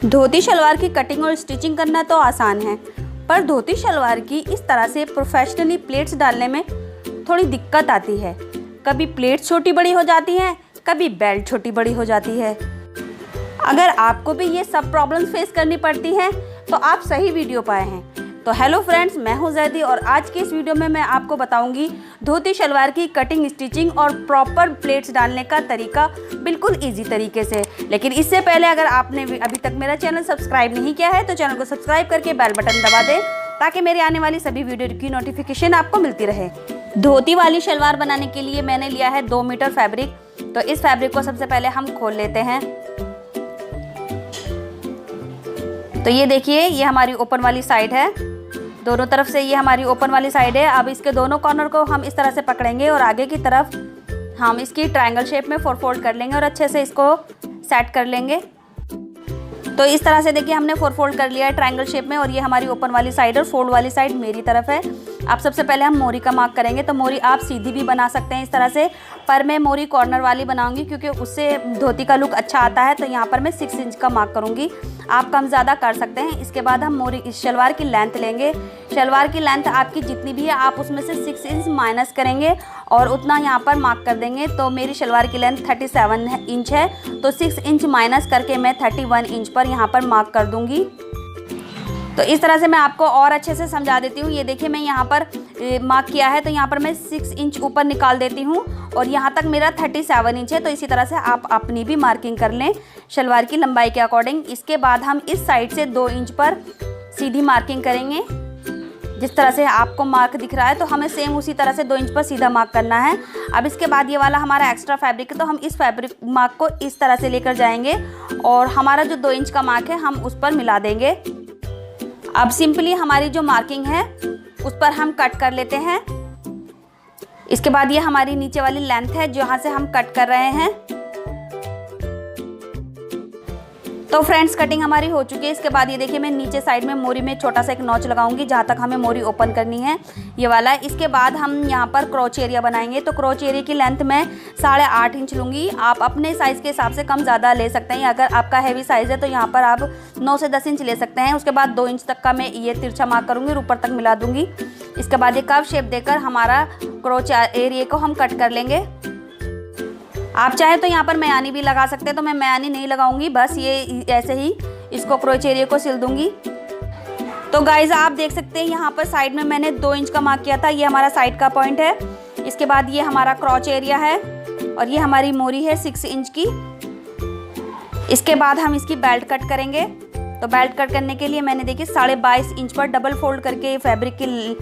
धोती शलवार की कटिंग और स्टिचिंग करना तो आसान है, पर धोती शलवार की इस तरह से प्रोफेशनली प्लेट्स डालने में थोड़ी दिक्कत आती है। कभी प्लेट्स छोटी बड़ी हो जाती हैं, कभी बेल्ट छोटी बड़ी हो जाती है। अगर आपको भी ये सब प्रॉब्लम्स फेस करनी पड़ती हैं तो आप सही वीडियो पाए हैं। तो हेलो फ्रेंड्स, मैं हूं जैदी और आज की इस वीडियो में मैं आपको बताऊंगी धोती शलवार की कटिंग, स्टिचिंग और प्रॉपर प्लेट्स डालने का तरीका बिल्कुल इजी तरीके से। लेकिन इससे पहले अगर आपने अभी तक मेरा चैनल सब्सक्राइब नहीं किया है तो चैनल को सब्सक्राइब करके बेल बटन दबा दें ताकि मेरी आने वाली सभी वीडियो की नोटिफिकेशन आपको मिलती रहे। धोती वाली शलवार बनाने के लिए मैंने लिया है 2 मीटर फैब्रिक। तो इस फैब्रिक को सबसे पहले हम खोल लेते हैं। तो ये देखिए, ये हमारी ओपन वाली साइड है, दोनों तरफ से ये हमारी ओपन वाली साइड है। अब इसके दोनों कॉर्नर को हम इस तरह से पकड़ेंगे और आगे की तरफ हम इसकी ट्रायंगल शेप में फोल्ड कर लेंगे और अच्छे से इसको सेट कर लेंगे। तो इस तरह से देखिए हमने फोल्ड कर लिया है ट्रायंगल शेप में और ये हमारी ओपन वाली साइड और फोल्ड वाली साइड मेरी तरफ है। अब सबसे पहले हम मोरी का मार्क करेंगे। तो मोरी आप सीधी भी बना सकते हैं इस तरह से, पर मैं मोरी कॉर्नर वाली बनाऊंगी क्योंकि उससे धोती का लुक अच्छा आता है। तो यहाँ पर मैं 6 इंच का मार्क करूँगी, आप कम ज़्यादा कर सकते हैं। इसके बाद हम मोरी इस शलवार की लेंथ लेंगे। शलवार की लेंथ आपकी जितनी भी है आप उसमें से 6 इंच माइनस करेंगे और उतना यहाँ पर मार्क कर देंगे। तो मेरी शलवार की लेंथ 37 इंच है, तो 6 इंच माइनस करके मैं 31 इंच पर यहाँ पर मार्क कर दूँगी। तो इस तरह से मैं आपको और अच्छे से समझा देती हूँ। ये देखिए मैं यहाँ पर मार्क किया है, तो यहाँ पर मैं 6 इंच ऊपर निकाल देती हूँ और यहाँ तक मेरा 37 इंच है। तो इसी तरह से आप अपनी भी मार्किंग कर लें शलवार की लंबाई के अकॉर्डिंग। इसके बाद हम इस साइड से 2 इंच पर सीधी मार्किंग करेंगे। जिस तरह से आपको मार्क दिख रहा है तो हमें सेम उसी तरह से 2 इंच पर सीधा मार्क करना है। अब इसके बाद ये वाला हमारा एक्स्ट्रा फैब्रिक है, तो हम इस फैब्रिक मार्क को इस तरह से लेकर जाएंगे और हमारा जो 2 इंच का मार्क है हम उस पर मिला देंगे। अब सिंपली हमारी जो मार्किंग है उस पर हम कट कर लेते हैं। इसके बाद ये हमारी नीचे वाली लेंथ है जहाँ से हम कट कर रहे हैं। तो फ्रेंड्स, कटिंग हमारी हो चुकी है। इसके बाद ये देखिए मैं नीचे साइड में मोरी में छोटा सा एक नॉच लगाऊंगी जहाँ तक हमें मोरी ओपन करनी है, ये वाला। इसके बाद हम यहाँ पर क्रोच एरिया बनाएंगे। तो क्रोच एरिया की लेंथ मैं 8.5 इंच लूँगी। आप अपने साइज़ के हिसाब से कम ज़्यादा ले सकते हैं। अगर आपका हैवी साइज़ है तो यहाँ पर आप 9 से 10 इंच ले सकते हैं। उसके बाद 2 इंच तक का मैं ये तिरछा मार्क करूँगी और ऊपर तक मिला दूँगी। इसके बाद ये कर्व शेप देकर हमारा क्रोच एरिया को हम कट कर लेंगे। आप चाहे तो यहाँ पर मयानी भी लगा सकते हैं, तो मैं मयानी नहीं लगाऊंगी, बस ये ऐसे ही इसको क्रोच एरिया को सिल दूंगी। तो गाइज आप देख सकते हैं यहाँ पर साइड में मैंने 2 इंच का मार्क किया था, ये हमारा साइड का पॉइंट है। इसके बाद ये हमारा क्रोच एरिया है और ये हमारी मोरी है 6 इंच की। इसके बाद हम इसकी बेल्ट कट करेंगे। तो बेल्ट कट करने के लिए मैंने देखिए 22.5 इंच पर डबल फोल्ड करके फैब्रिक की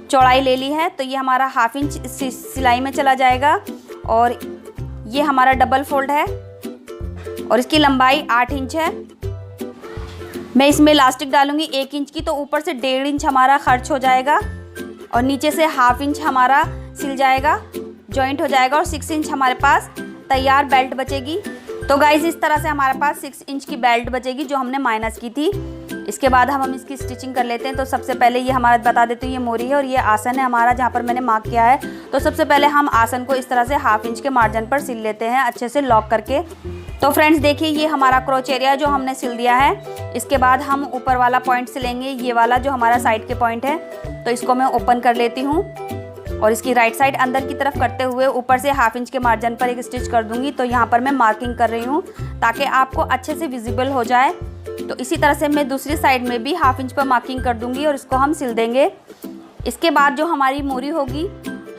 चौड़ाई ले ली है। तो ये हमारा 1/2 इंच सिलाई में चला जाएगा और ये हमारा डबल फोल्ड है और इसकी लंबाई 8 इंच है। मैं इसमें इलास्टिक डालूंगी 1 इंच की, तो ऊपर से 1.5 इंच हमारा खर्च हो जाएगा और नीचे से 1/2 इंच हमारा सिल जाएगा, जॉइंट हो जाएगा और 6 इंच हमारे पास तैयार बेल्ट बचेगी। तो गाइस इस तरह से हमारे पास 6 इंच की बेल्ट बचेगी जो हमने माइनस की थी। इसके बाद हम इसकी स्टिचिंग कर लेते हैं। तो सबसे पहले ये हमारा बता देती हूँ, ये मोरी है और ये आसन है हमारा जहाँ पर मैंने मार्क किया है। तो सबसे पहले हम आसन को इस तरह से 1/2 इंच के मार्जिन पर सिल लेते हैं अच्छे से लॉक करके। तो फ्रेंड्स देखिए ये हमारा क्रोच एरिया जो हमने सिल दिया है। इसके बाद हम ऊपर वाला पॉइंट सिलेंगे, ये वाला जो हमारा साइड के पॉइंट है। तो इसको मैं ओपन कर लेती हूँ और इसकी राइट साइड अंदर की तरफ करते हुए ऊपर से 1/2 इंच के मार्जिन पर एक स्टिच कर दूंगी। तो यहाँ पर मैं मार्किंग कर रही हूँ ताकि आपको अच्छे से विजिबल हो जाए। तो इसी तरह से मैं दूसरी साइड में भी 1/2 इंच पर मार्किंग कर दूंगी और इसको हम सिल देंगे। इसके बाद जो हमारी मोरी होगी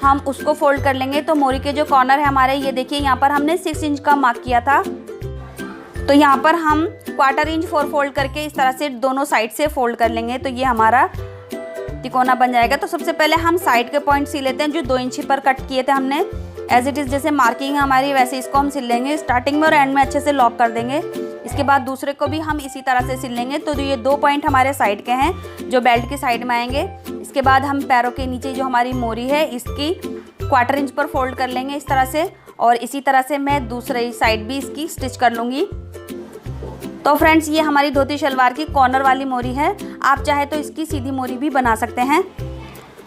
हम उसको फोल्ड कर लेंगे। तो मोरी के जो कॉर्नर है हमारे, ये देखिए यहाँ पर हमने 6 इंच का मार्क किया था, तो यहाँ पर हम 1/4 इंच फोल्ड करके इस तरह से दोनों साइड से फोल्ड कर लेंगे। तो ये हमारा तिकोना बन जाएगा। तो सबसे पहले हम साइड के पॉइंट सिल लेते हैं जो 2 इंच पर कट किए थे हमने। एज इट इज़ जैसे मार्किंग है हमारी वैसे इसको हम सिल लेंगे, स्टार्टिंग में और एंड में अच्छे से लॉक कर देंगे। इसके बाद दूसरे को भी हम इसी तरह से सिल लेंगे। तो ये 2 पॉइंट हमारे साइड के हैं जो बेल्ट की साइड में आएंगे। इसके बाद हम पैरों के नीचे जो हमारी मोरी है इसकी 1/4 इंच पर फोल्ड कर लेंगे इस तरह से, और इसी तरह से मैं दूसरी साइड भी इसकी स्टिच कर लूँगी। तो फ्रेंड्स ये हमारी धोती शलवार की कॉर्नर वाली मोरी है। आप चाहे तो इसकी सीधी मोरी भी बना सकते हैं,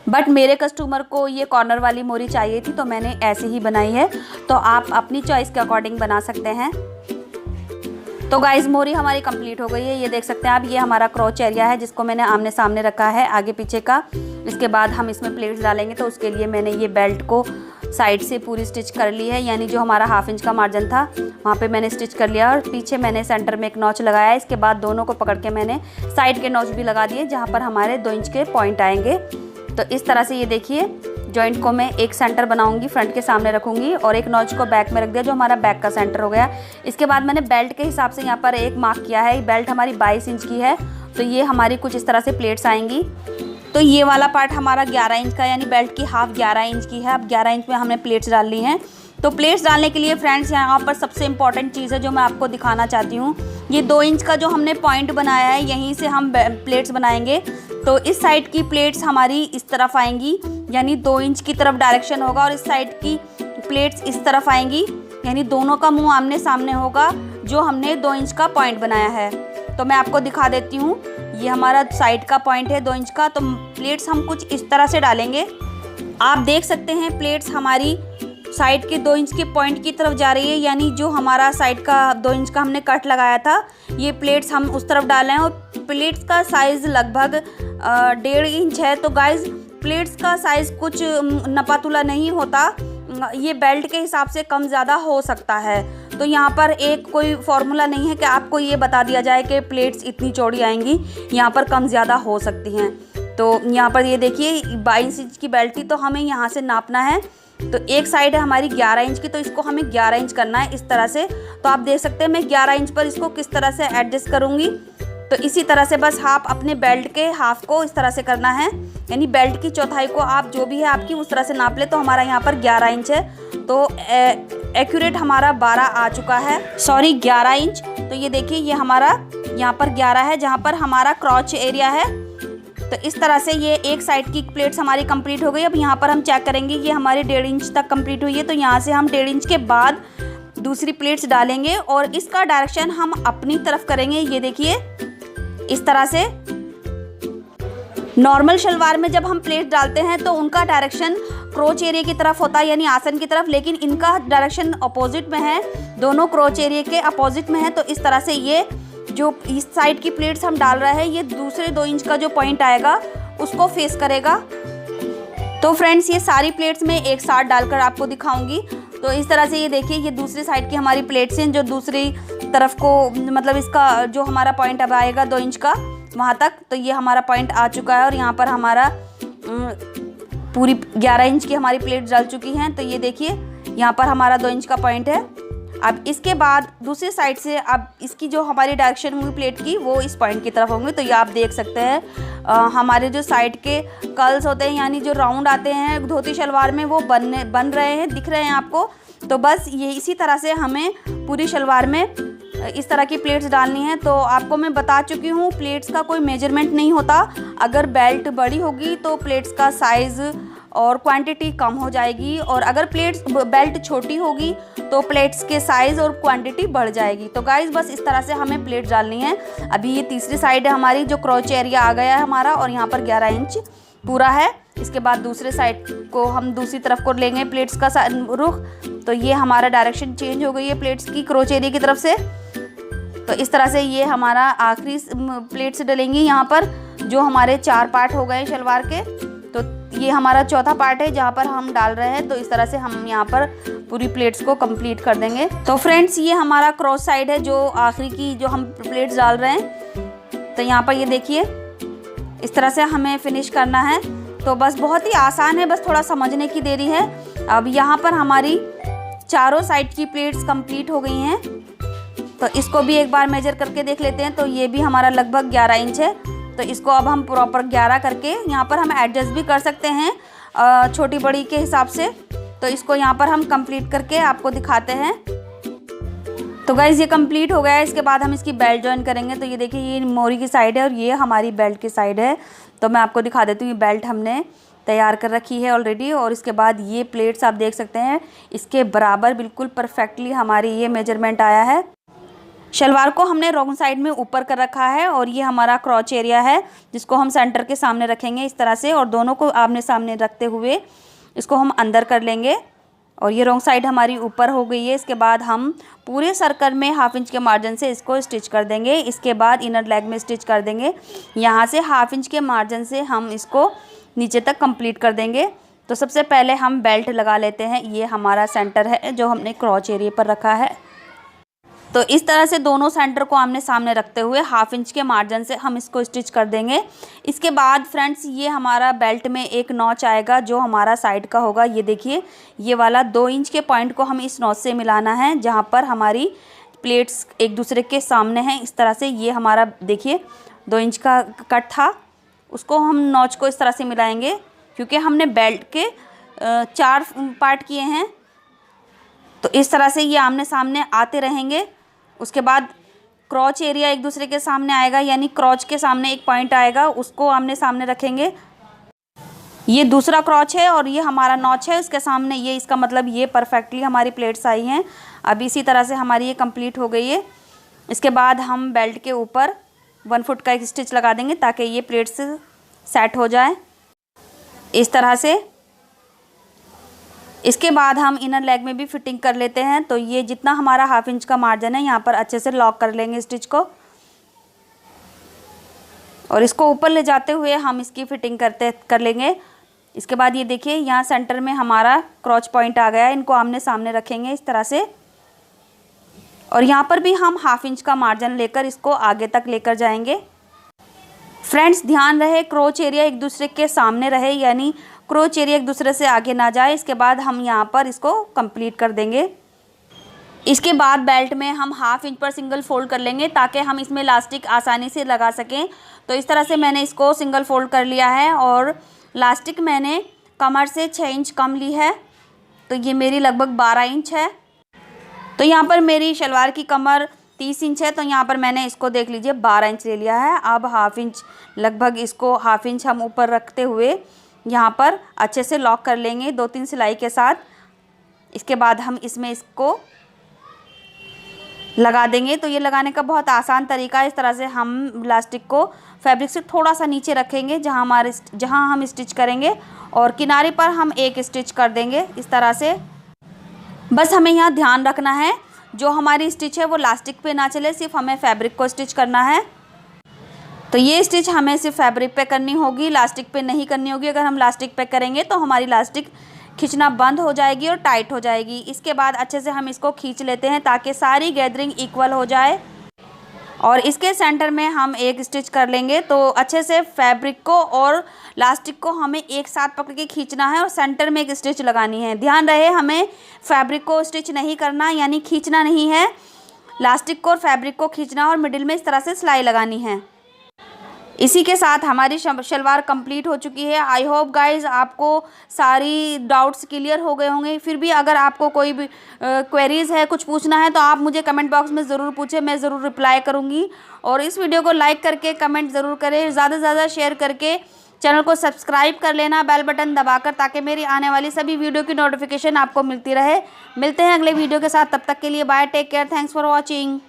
बट मेरे कस्टमर को ये कॉर्नर वाली मोरी चाहिए थी तो मैंने ऐसे ही बनाई है। तो आप अपनी चॉइस के अकॉर्डिंग बना सकते हैं। तो गाइस मोरी हमारी कंप्लीट हो गई है, ये देख सकते हैं आप। ये हमारा क्रॉच एरिया है जिसको मैंने आमने सामने रखा है आगे पीछे का। इसके बाद हम इसमें प्लेट्स डालेंगे, तो उसके लिए मैंने ये बेल्ट को साइड से पूरी स्टिच कर ली है, यानी जो हमारा 1/2 इंच का मार्जिन था वहाँ पे मैंने स्टिच कर लिया और पीछे मैंने सेंटर में एक नॉच लगाया है। इसके बाद दोनों को पकड़ के मैंने साइड के नॉच भी लगा दिए जहाँ पर हमारे 2 इंच के पॉइंट आएंगे। तो इस तरह से ये देखिए जॉइंट को मैं एक सेंटर बनाऊंगी, फ्रंट के सामने रखूंगी और एक नॉच को बैक में रख दिया जो हमारा बैक का सेंटर हो गया। इसके बाद मैंने बेल्ट के हिसाब से यहाँ पर एक मार्क किया है। बेल्ट हमारी 22 इंच की है, तो ये हमारी कुछ इस तरह से प्लेट्स आएंगी। तो ये वाला पार्ट हमारा 11 इंच का, यानी बेल्ट की हाफ 11 इंच की है। अब 11 इंच में हमने प्लेट्स डाल ली हैं। तो प्लेट्स डालने के लिए फ्रेंड्स यहाँ पर सबसे इम्पॉर्टेंट चीज़ है जो मैं आपको दिखाना चाहती हूँ, ये 2 इंच का जो हमने पॉइंट बनाया है यहीं से हम प्लेट्स बनाएंगे। तो इस साइड की प्लेट्स हमारी इस तरफ आएंगी, यानी 2 इंच की तरफ डायरेक्शन होगा और इस साइड की प्लेट्स इस तरफ आएंगी, यानी दोनों का मुंह आमने सामने होगा जो हमने 2 इंच का पॉइंट बनाया है। तो मैं आपको दिखा देती हूँ, ये हमारा साइड का पॉइंट है 2 इंच का। तो प्लेट्स हम कुछ इस तरह से डालेंगे। आप देख सकते हैं प्लेट्स हमारी साइड के 2 इंच के पॉइंट की तरफ जा रही है, यानी जो हमारा साइड का 2 इंच का हमने कट लगाया था ये प्लेट्स हम उस तरफ डाल रहे हैं। और प्लेट्स का साइज़ लगभग 1.5 इंच है। तो गाइज प्लेट्स का साइज़ कुछ नपातुला नहीं होता, ये बेल्ट के हिसाब से कम ज़्यादा हो सकता है। तो यहाँ पर एक कोई फॉर्मूला नहीं है कि आपको ये बता दिया जाए कि प्लेट्स इतनी चौड़ी आएंगी, यहाँ पर कम ज़्यादा हो सकती हैं। तो यहाँ पर ये देखिए 22 इंच की बेल्ट थी, तो हमें यहाँ से नापना है। तो एक साइड है हमारी 11 इंच की, तो इसको हमें 11 इंच करना है इस तरह से। तो आप देख सकते हैं मैं 11 इंच पर इसको किस तरह से एडजस्ट करूँगी। तो इसी तरह से बस आप अपने बेल्ट के हाफ को इस तरह से करना है, यानी बेल्ट की चौथाई को आप जो भी है आपकी उस तरह से नाप ले। तो हमारा यहाँ पर 11 इंच है, तो एक्यूरेट हमारा 12 आ चुका है, सॉरी 11 इंच। तो ये देखिए ये हमारा यहाँ पर 11 है जहाँ पर हमारा क्रॉच एरिया है। तो इस तरह से ये एक साइड की प्लेट्स हमारी कंप्लीट हो गई। अब यहाँ पर हम चेक करेंगे, ये हमारी 1.5 इंच तक कंप्लीट हुई है। तो यहाँ से हम 1.5 इंच के बाद दूसरी प्लेट्स डालेंगे और इसका डायरेक्शन हम अपनी तरफ करेंगे। ये देखिए इस तरह से। नॉर्मल शलवार में जब हम प्लेट डालते हैं तो उनका डायरेक्शन क्रोच एरिया की तरफ होता है, यानी आसन की तरफ, लेकिन इनका डायरेक्शन अपोजिट में है, दोनों क्रोच एरिया के अपोजिट में है। तो इस तरह से ये जो इस साइड की प्लेट्स हम डाल रहे हैं ये दूसरे 2 इंच का जो पॉइंट आएगा उसको फेस करेगा। तो फ्रेंड्स ये सारी प्लेट्स में एक साथ डालकर आपको दिखाऊंगी। तो इस तरह से ये देखिए ये दूसरी साइड की हमारी प्लेट्स हैं जो दूसरी तरफ को, मतलब इसका जो हमारा पॉइंट अब आएगा 2 इंच का वहाँ तक। तो ये हमारा पॉइंट आ चुका है और यहाँ पर हमारा पूरी 11 इंच की हमारी प्लेट डाल चुकी हैं। तो ये देखिए यहाँ पर हमारा 2 इंच का पॉइंट है। अब इसके बाद दूसरी साइड से अब इसकी जो हमारी डायरेक्शन हुई प्लेट की वो इस पॉइंट की तरफ होंगे। तो ये आप देख सकते हैं हमारे जो साइड के कर्ल्स होते हैं, यानी जो राउंड आते हैं धोती शलवार में, वो बन रहे हैं, दिख रहे हैं आपको। तो बस ये इसी तरह से हमें पूरी शलवार में इस तरह की प्लेट्स डालनी है। तो आपको मैं बता चुकी हूँ प्लेट्स का कोई मेजरमेंट नहीं होता। अगर बेल्ट बड़ी होगी तो प्लेट्स का साइज़ और क्वांटिटी कम हो जाएगी, और अगर बेल्ट छोटी होगी तो प्लेट्स के साइज़ और क्वांटिटी बढ़ जाएगी। तो गाइस बस इस तरह से हमें प्लेट डालनी है। अभी ये तीसरी साइड है हमारी, जो क्रॉच एरिया आ गया है हमारा, और यहाँ पर 11 इंच पूरा है। इसके बाद दूसरे साइड को हम दूसरी तरफ को लेंगे प्लेट्स का रुख। तो ये हमारा डायरेक्शन चेंज हो गई है प्लेट्स की क्रॉच एरिया की तरफ से। तो इस तरह से ये हमारा आखिरी प्लेट्स डलेंगी यहाँ पर, जो हमारे 4 पार्ट हो गए शलवार के। तो ये हमारा चौथा पार्ट है जहाँ पर हम डाल रहे हैं। तो इस तरह से हम यहाँ पर पूरी प्लेट्स को कंप्लीट कर देंगे। तो फ्रेंड्स ये हमारा क्रॉस साइड है जो आखिरी की जो हम प्लेट्स डाल रहे हैं। तो यहाँ पर ये देखिए इस तरह से हमें फिनिश करना है। तो बस बहुत ही आसान है, बस थोड़ा समझने की देरी है। अब यहाँ पर हमारी चारों साइड की प्लेट्स कंप्लीट हो गई हैं। तो इसको भी एक बार मेजर करके देख लेते हैं। तो ये भी हमारा लगभग 11 इंच है। तो इसको अब हम प्रॉपर 11 करके यहाँ पर हम एडजस्ट भी कर सकते हैं छोटी बड़ी के हिसाब से। तो इसको यहाँ पर हम कंप्लीट करके आपको दिखाते हैं। तो गाइस ये कंप्लीट हो गया है। इसके बाद हम इसकी बेल्ट जॉइन करेंगे। तो ये देखिए ये मोरी की साइड है और ये हमारी बेल्ट की साइड है। तो मैं आपको दिखा देती हूँ, ये बेल्ट हमने तैयार कर रखी है ऑलरेडी। और इसके बाद ये प्लेट्स आप देख सकते हैं इसके बराबर बिल्कुल परफेक्टली हमारी ये मेजरमेंट आया है। शलवार को हमने रॉन्ग साइड में ऊपर कर रखा है और ये हमारा क्रॉच एरिया है जिसको हम सेंटर के सामने रखेंगे इस तरह से, और दोनों को आमने सामने रखते हुए इसको हम अंदर कर लेंगे। और ये रॉन्ग साइड हमारी ऊपर हो गई है। इसके बाद हम पूरे सर्कल में 1/2 इंच के मार्जिन से इसको स्टिच कर देंगे। इसके बाद इनर लेग में स्टिच कर देंगे। यहाँ से 1/2 इंच के मार्जिन से हम इसको नीचे तक कंप्लीट कर देंगे। तो सबसे पहले हम बेल्ट लगा लेते हैं। ये हमारा सेंटर है जो हमने क्रॉच एरिया पर रखा है। तो इस तरह से दोनों सेंटर को आमने सामने रखते हुए 1/2 इंच के मार्जिन से हम इसको स्टिच कर देंगे। इसके बाद फ्रेंड्स ये हमारा बेल्ट में एक नॉच आएगा जो हमारा साइड का होगा। ये देखिए, ये वाला 2 इंच के पॉइंट को हम इस नॉच से मिलाना है जहाँ पर हमारी प्लेट्स एक दूसरे के सामने हैं। इस तरह से ये हमारा देखिए 2 इंच का कट था, उसको हम नॉच को इस तरह से मिलाएंगे क्योंकि हमने बेल्ट के 4 पार्ट किए हैं। तो इस तरह से ये आमने सामने आते रहेंगे। उसके बाद क्रॉच एरिया एक दूसरे के सामने आएगा, यानी क्रॉच के सामने एक पॉइंट आएगा, उसको आमने सामने रखेंगे। ये दूसरा क्रॉच है और ये हमारा नॉच है इसके सामने। ये इसका मतलब ये परफेक्टली हमारी प्लेट्स आई हैं। अब इसी तरह से हमारी ये कंप्लीट हो गई है। इसके बाद हम बेल्ट के ऊपर 1 फुट का एक स्टिच लगा देंगे ताकि ये प्लेट्स सेट हो जाए इस तरह से। इसके बाद हम इनर लेग में भी फिटिंग कर लेते हैं। तो ये जितना हमारा 1/2 इंच का मार्जिन है यहाँ पर अच्छे से लॉक कर लेंगे स्टिच को, और इसको ऊपर ले जाते हुए हम इसकी फिटिंग कर लेंगे। इसके बाद ये देखिए यहाँ सेंटर में हमारा क्रॉच पॉइंट आ गया है। इनको आमने सामने रखेंगे इस तरह से, और यहाँ पर भी हम 1/2 इंच का मार्जिन लेकर इसको आगे तक लेकर जाएंगे। फ्रेंड्स ध्यान रहे क्रॉच एरिया एक दूसरे के सामने रहे, यानी क्रॉच एरिया एक दूसरे से आगे ना जाए। इसके बाद हम यहाँ पर इसको कंप्लीट कर देंगे। इसके बाद बेल्ट में हम 1/2 इंच पर सिंगल फोल्ड कर लेंगे ताकि हम इसमें इलास्टिक आसानी से लगा सकें। तो इस तरह से मैंने इसको सिंगल फोल्ड कर लिया है और इलास्टिक मैंने कमर से 6 इंच कम ली है। तो ये मेरी लगभग 12 इंच है। तो यहाँ पर मेरी शलवार की कमर 30 इंच है, तो यहाँ पर मैंने इसको देख लीजिए 12 इंच ले लिया है। अब 1/2 इंच लगभग इसको 1/2 इंच हम ऊपर रखते हुए यहाँ पर अच्छे से लॉक कर लेंगे 2-3 सिलाई के साथ। इसके बाद हम इसमें इसको लगा देंगे। तो ये लगाने का बहुत आसान तरीका है। इस तरह से हम इलास्टिक को फैब्रिक से थोड़ा सा नीचे रखेंगे जहाँ हम स्टिच करेंगे, और किनारे पर हम एक स्टिच कर देंगे इस तरह से। बस हमें यहाँ ध्यान रखना है जो हमारी स्टिच है वो इलास्टिक पे ना चले, सिर्फ हमें फैब्रिक को स्टिच करना है। तो ये स्टिच हमें सिर्फ फैब्रिक पे करनी होगी, इलास्टिक पे नहीं करनी होगी। अगर हम इलास्टिक पे करेंगे तो हमारी इलास्टिक खींचना बंद हो जाएगी और टाइट हो जाएगी। इसके बाद अच्छे से हम इसको खींच लेते हैं ताकि सारी गैदरिंग इक्वल हो जाए, और इसके सेंटर में हम एक स्टिच कर लेंगे। तो अच्छे से फैब्रिक को और इलास्टिक को हमें एक साथ पकड़ के खींचना है और सेंटर में एक स्टिच लगानी है। ध्यान रहे हमें फैब्रिक को स्टिच नहीं करना, यानी खींचना नहीं है। इलास्टिक को और फैब्रिक को खींचना और मिडिल में इस तरह से सिलाई लगानी है। इसी के साथ हमारी शलवार कंप्लीट हो चुकी है। आई होप गाइज आपको सारी डाउट्स क्लियर हो गए होंगे। फिर भी अगर आपको कोई भी क्वेरीज़ है, कुछ पूछना है, तो आप मुझे कमेंट बॉक्स में ज़रूर पूछें, मैं ज़रूर रिप्लाई करूँगी। और इस वीडियो को लाइक करके कमेंट ज़रूर करें, ज़्यादा से ज़्यादा शेयर करके चैनल को सब्सक्राइब कर लेना बेल बटन दबाकर, ताकि मेरी आने वाली सभी वीडियो की नोटिफिकेशन आपको मिलती रहे। मिलते हैं अगले वीडियो के साथ, तब तक के लिए bye, take care, thanks for watching.